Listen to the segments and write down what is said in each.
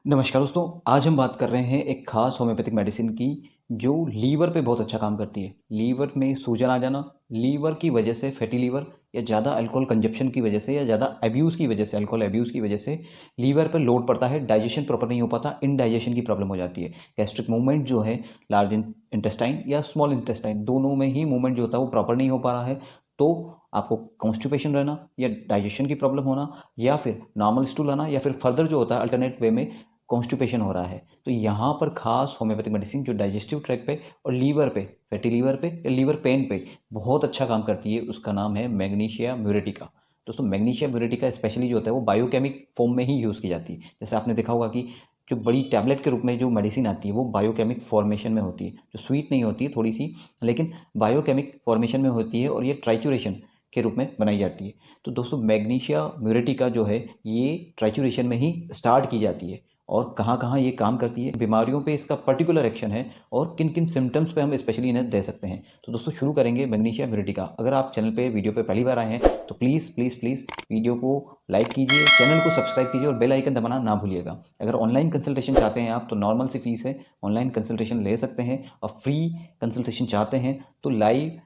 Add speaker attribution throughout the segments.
Speaker 1: नमस्कार दोस्तों, आज हम बात कर रहे हैं एक खास होम्योपैथिक मेडिसिन की जो लीवर पे बहुत अच्छा काम करती है। लीवर में सूजन आ जाना, लीवर की वजह से फैटी लीवर या ज़्यादा अल्कोहल कंजप्शन की वजह से या ज़्यादा अब्यूज़ की वजह से, अल्कोहल अब्यूज़ की वजह से लीवर पर लोड पड़ता है, डाइजेशन प्रॉपर नहीं हो पाता, इनडाइजेशन की प्रॉब्लम हो जाती है। गैस्ट्रिक मूवमेंट जो है लार्ज इंटेस्टाइन या स्मॉल इंटेस्टाइन दोनों में ही मूवमेंट जो होता है वो प्रॉपर नहीं हो पा रहा है, तो आपको कॉन्स्टिपेशन रहना या डाइजेशन की प्रॉब्लम होना या फिर नॉर्मल स्टूल आना या फिर फर्दर जो होता है अल्टरनेट वे में कॉन्स्टिपेशन हो रहा है। तो यहाँ पर खास होम्योपैथिक मेडिसिन जो डाइजेस्टिव ट्रैक पे और लीवर पे, फैटी लीवर पे या लीवर पेन पे बहुत अच्छा काम करती है, उसका नाम है मैग्नीशिया म्यूरेटिका। दोस्तों, मैग्नीशिया म्यूरेटिका स्पेशली जो होता है वो बायोकेमिक फॉर्म में ही यूज़ की जाती है। जैसे आपने देखा होगा कि जो बड़ी टैबलेट के रूप में जो मेडिसिन आती है वो बायोकेमिक फॉर्मेशन में होती है, जो स्वीट नहीं होती है थोड़ी सी, लेकिन बायोकेमिक फॉर्मेशन में होती है और ये ट्राइचुरेशन के रूप में बनाई जाती है। तो दोस्तों, मैग्नीशिया म्यूरेटिका जो है ये ट्राइचुरेशन में ही स्टार्ट की जाती है। और कहाँ-कहाँ ये काम करती है, बीमारियों पे इसका पर्टिकुलर एक्शन है और किन-किन सिम्पटम्स पे हम स्पेशली इन्हें दे सकते हैं। तो दोस्तों, शुरू करेंगे मैग्नीशिया म्यूरेटिका। अगर आप चैनल पे वीडियो पे पहली बार आए हैं तो प्लीज़ प्लीज़ प्लीज़ वीडियो को लाइक कीजिए, चैनल को सब्सक्राइब कीजिए और बेल आइकन दबाना ना भूलिएगा। अगर ऑनलाइन कंसल्टेशन चाहते हैं आप तो नॉर्मल सी फीस है, ऑनलाइन कंसल्टेशन ले सकते हैं। और फ्री कंसल्टेशन चाहते हैं तो लाइव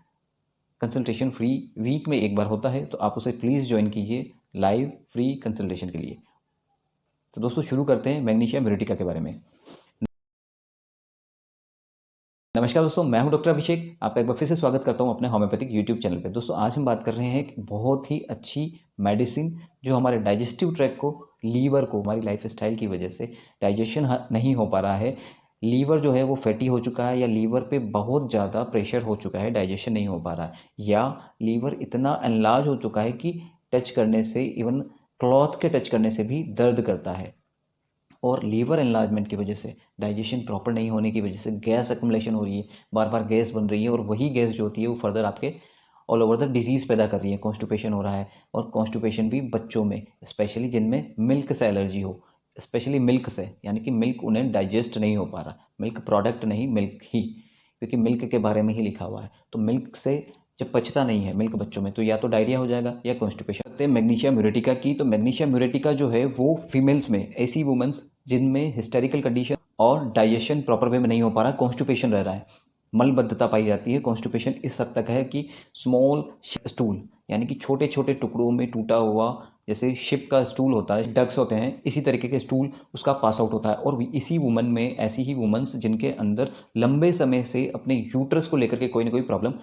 Speaker 1: कंसल्टेशन फ्री वीक में एक बार होता है, तो आप उसे प्लीज़ ज्वाइन कीजिए लाइव फ्री कंसल्टेशन के लिए। तो दोस्तों, शुरू करते हैं मैग्नीशिया म्यूरेटिका के बारे में। नमस्कार दोस्तों, मैं हूं डॉक्टर अभिषेक, आपका एक बार फिर से स्वागत करता हूं अपने होम्योपैथिक यूट्यूब चैनल पे। दोस्तों, आज हम बात कर रहे हैं एक बहुत ही अच्छी मेडिसिन जो हमारे डाइजेस्टिव ट्रैक को, लीवर को, हमारी लाइफस्टाइल की वजह से डाइजेशन नहीं हो पा रहा है, लीवर जो है वो फैटी हो चुका है या लीवर पे बहुत ज़्यादा प्रेशर हो चुका है, डाइजेशन नहीं हो पा रहा है, या लीवर इतना एनलार्ज हो चुका है कि टच करने से, इवन क्लॉथ के टच करने से भी दर्द करता है। और लीवर एनलार्जमेंट की वजह से, डाइजेशन प्रॉपर नहीं होने की वजह से गैस अक्युमुलेशन हो रही है, बार बार गैस बन रही है और वही गैस जो होती है वो फर्दर आपके ऑल ओवर द डिजीज़ पैदा कर रही है। कॉन्स्टिपेशन हो रहा है, और कॉन्स्टिपेशन भी बच्चों में, स्पेशली जिनमें मिल्क से एलर्जी हो, स्पेशली मिल्क से, यानी कि मिल्क उन्हें डाइजेस्ट नहीं हो पा रहा, मिल्क प्रोडक्ट नहीं, मिल्क ही, क्योंकि मिल्क के बारे में ही लिखा हुआ है। तो मिल्क से जब पचता नहीं है मिल्क बच्चों में, तो या तो डायरिया हो जाएगा या कॉन्स्टिपेशन। मैग्नीशिया म्यूरेटिका की, तो मैग्नीशिया म्यूरेटिका जो है वो फीमेल्स में, ऐसी वुमेन्स जिनमें हिस्टेरिकल कंडीशन और डाइजेशन प्रॉपर वे में नहीं हो पा रहा, कॉन्स्टिपेशन रह रहा है, मलबद्धता पाई जाती है। कॉन्स्टिपेशन इस हद तक है कि स्मॉल स्टूल, यानी कि छोटे छोटे टुकड़ों में टूटा हुआ, जैसे शिप का स्टूल होता है, डक्स होते हैं, इसी तरीके के स्टूल उसका पास आउट होता है। और इसी वुमन में, ऐसी ही वुमेन्स जिनके अंदर लंबे समय से अपने यूट्रस को लेकर के कोई ना कोई प्रॉब्लम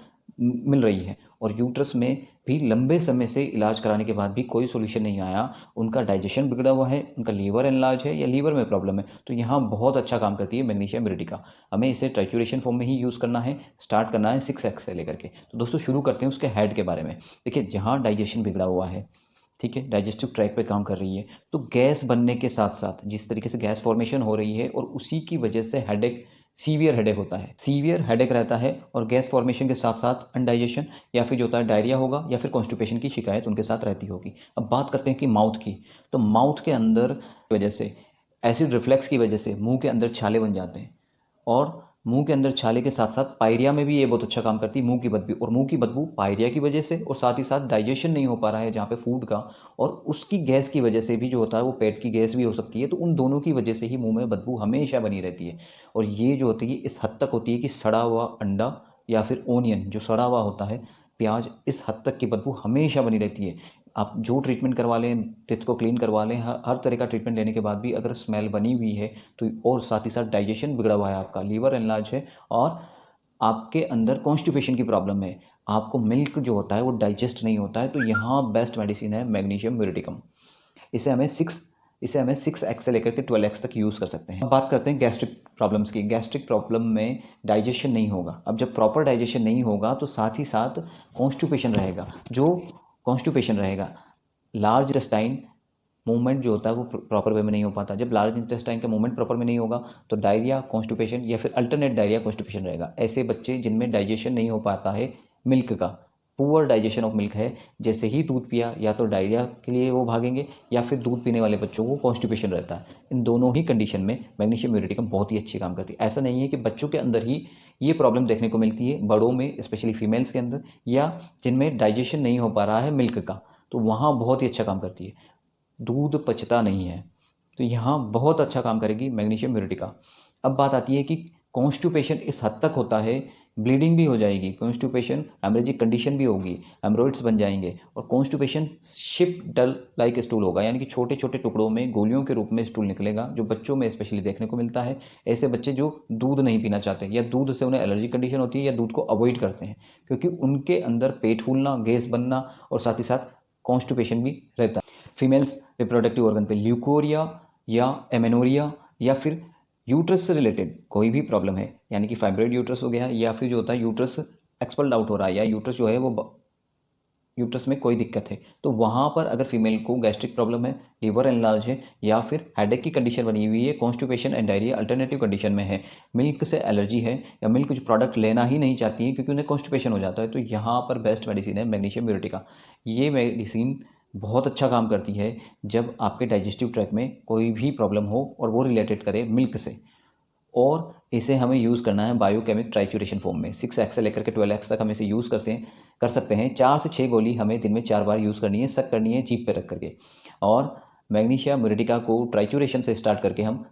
Speaker 1: मिल रही है, और यूट्रस में भी लंबे समय से इलाज कराने के बाद भी कोई सोल्यूशन नहीं आया, उनका डाइजेशन बिगड़ा हुआ है, उनका लीवर एनलार्ज है या लीवर में प्रॉब्लम है, तो यहाँ बहुत अच्छा काम करती है मैग्नीशिया म्यूरेटिका। हमें इसे ट्राइचुरेशन फॉर्म में ही यूज़ करना है, स्टार्ट करना है 6x से लेकर के। तो दोस्तों, शुरू करते हैं उसके हेड के बारे में। देखिए, जहाँ डाइजेशन बिगड़ा हुआ है, ठीक है, डाइजेस्टिव ट्रैक पे काम कर रही है, तो गैस बनने के साथ साथ जिस तरीके से गैस फॉर्मेशन हो रही है, और उसी की वजह से हेडेक, सीवियर हेडेक होता है, सीवियर हेडेक रहता है, और गैस फॉर्मेशन के साथ साथ अनडाइजेशन या फिर जो होता है डायरिया होगा या फिर कॉन्स्टिपेशन की शिकायत उनके साथ रहती होगी। अब बात करते हैं कि माउथ की, तो माउथ के अंदर वजह से, एसिड रिफ्लेक्स की वजह से मुंह के अंदर छाले बन जाते हैं, और मुंह के अंदर छाले के साथ साथ पायरिया में भी ये बहुत अच्छा काम करती है, मुंह की बदबू, और मुंह की बदबू पायरिया की वजह से, और साथ ही साथ डाइजेशन नहीं हो पा रहा है जहाँ पे फूड का, और उसकी गैस की वजह से भी जो होता है वो पेट की गैस भी हो सकती है। तो उन दोनों की वजह से ही मुंह में बदबू हमेशा बनी रहती है। और ये जो होती है इस हद तक होती है कि सड़ा हुआ अंडा या फिर ओनियन जो सड़ा हुआ होता है, प्याज, इस हद तक की बदबू हमेशा बनी रहती है। आप जो ट्रीटमेंट करवा लें, टिथ को क्लीन करवा लें, हर तरह का ट्रीटमेंट लेने के बाद भी अगर स्मेल बनी हुई है तो, और साथ ही साथ डाइजेशन बिगड़ा हुआ है, आपका लीवर एनलार्ज है, और आपके अंदर कॉन्स्टिपेशन की प्रॉब्लम है, आपको मिल्क जो होता है वो डाइजेस्ट नहीं होता है, तो यहाँ बेस्ट मेडिसिन है मैग्नीशियम म्यूरेटिकम। इसे हमें सिक्स इसे हमें 6x से लेकर के 12x तक यूज़ कर सकते हैं। अब बात करते हैं गैस्ट्रिक प्रॉब्लम्स की। गैस्ट्रिक प्रॉब्लम में डाइजेशन नहीं होगा, अब जब प्रॉपर डाइजेशन नहीं होगा तो साथ ही साथ कॉन्स्टिपेशन रहेगा। जो कॉन्स्टिपेशन रहेगा, लार्ज इंटेस्टाइन मूवमेंट जो होता है वो प्रॉपर वे में नहीं हो पाता। जब लार्ज इंटेस्टाइन का मूवमेंट प्रॉपर में नहीं होगा तो डायरिया, कॉन्स्टिपेशन या फिर अल्टरनेट डायरिया कॉन्स्टिपेशन रहेगा। ऐसे बच्चे जिनमें डाइजेशन नहीं हो पाता है मिल्क का, पुअर डाइजेशन ऑफ मिल्क है, जैसे ही दूध पिया या तो डायरिया के लिए वो भागेंगे, या फिर दूध पीने वाले बच्चों को कॉन्स्टिपेशन रहता है। इन दोनों ही कंडीशन में मैग्नीशियम म्यूरेटिकम बहुत ही अच्छी काम करती है। ऐसा नहीं है कि बच्चों के अंदर ही ये प्रॉब्लम देखने को मिलती है, बड़ों में, स्पेशली फीमेल्स के अंदर, या जिनमें डाइजेशन नहीं हो पा रहा है मिल्क का, तो वहाँ बहुत ही अच्छा काम करती है। दूध पचता नहीं है, तो यहाँ बहुत अच्छा काम करेगी मैग्नीशियम म्यूरेटिका। अब बात आती है कि कॉन्स्टिपेशन इस हद तक होता है, ब्लीडिंग भी हो जाएगी, कॉन्स्टिपेशन हेमरेजिक कंडीशन भी होगी, हेमरोइड्स बन जाएंगे और कॉन्स्टिपेशन शिप डल लाइक स्टूल होगा, यानी कि छोटे छोटे टुकड़ों में गोलियों के रूप में स्टूल निकलेगा, जो बच्चों में स्पेशली देखने को मिलता है। ऐसे बच्चे जो दूध नहीं पीना चाहते या दूध से उन्हें एलर्जी कंडीशन होती है या दूध को अवॉइड करते हैं, क्योंकि उनके अंदर पेट फूलना, गैस बनना और साथ ही साथ कॉन्स्टिपेशन भी रहता है। फीमेल्स रिप्रोडक्टिव ऑर्गन पे ल्यूकोरिया या एमेनोरिया या फिर यूट्रस से रिलेटेड कोई भी प्रॉब्लम है, यानी कि फाइब्रॉइड यूट्रस हो गया या फिर जो होता है यूट्रस एक्सपल्ड आउट हो रहा है या यूट्रस जो है वो यूट्रस में कोई दिक्कत है, तो वहाँ पर अगर फीमेल को गैस्ट्रिक प्रॉब्लम है, लीवर एनलार्ज है या फिर हेडेक की कंडीशन बनी हुई है, constipation and diarrhoea alternative condition में है, मिल्क से एलर्जी है या मिल्क जो प्रोडक्ट लेना ही नहीं चाहती है क्योंकि उन्हें कॉन्स्टिपेशन हो जाता है, तो यहाँ पर बेस्ट मेडिसिन है मैग्नीशियम म्यूरेटिका। ये मेडिसिन बहुत अच्छा काम करती है जब आपके डाइजेस्टिव ट्रैक में कोई भी प्रॉब्लम हो और वो रिलेटेड करे मिल्क से। और इसे हमें यूज़ करना है बायोकेमिक ट्राइचूरेशन फॉर्म में, 6x से लेकर के 12x तक हम इसे यूज़ कर सकते हैं। 4 से 6 गोली हमें दिन में 4 बार यूज़ करनी है, सक करनी है जीभ पे रख करके। और मैग्नीशिया म्यूरेटिका को ट्राइचूरेशन से स्टार्ट करके हम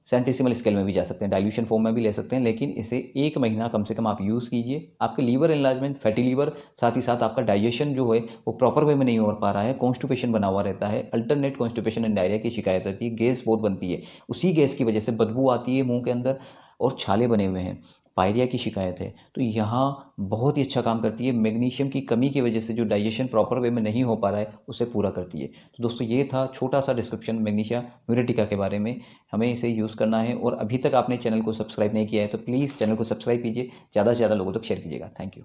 Speaker 1: सेंटीसिमल स्केल में भी जा सकते हैं, डाइल्यूशन फॉर्म में भी ले सकते हैं, लेकिन इसे 1 महीना कम से कम आप यूज़ कीजिए। आपके लीवर एनलार्जमेंट, फैटी लीवर, साथ ही साथ आपका डाइजेशन जो है वो प्रॉपर वे में नहीं हो पा रहा है, कॉन्स्टिपेशन बना हुआ रहता है, अल्टरनेट कॉन्स्टिपेशन एंड डायरिया की शिकायत रहती है, गैस बहुत बनती है, उसी गैस की वजह से बदबू आती है मुंह के अंदर और छाले बने हुए हैं, पायरिया की शिकायत है, तो यहाँ बहुत ही अच्छा काम करती है। मैग्नीशियम की कमी की वजह से जो डाइजेशन प्रॉपर वे में नहीं हो पा रहा है उसे पूरा करती है। तो दोस्तों ये था छोटा सा डिस्क्रिप्शन मैग्नीशिया म्यूरेटिका के बारे में। हमें इसे यूज़ करना है और अभी तक आपने चैनल को सब्सक्राइब नहीं किया है तो प्लीज़ चैनल को सब्सक्राइब कीजिए, ज़्यादा से ज़्यादा लोगों तक शेयर कीजिएगा। Thank you.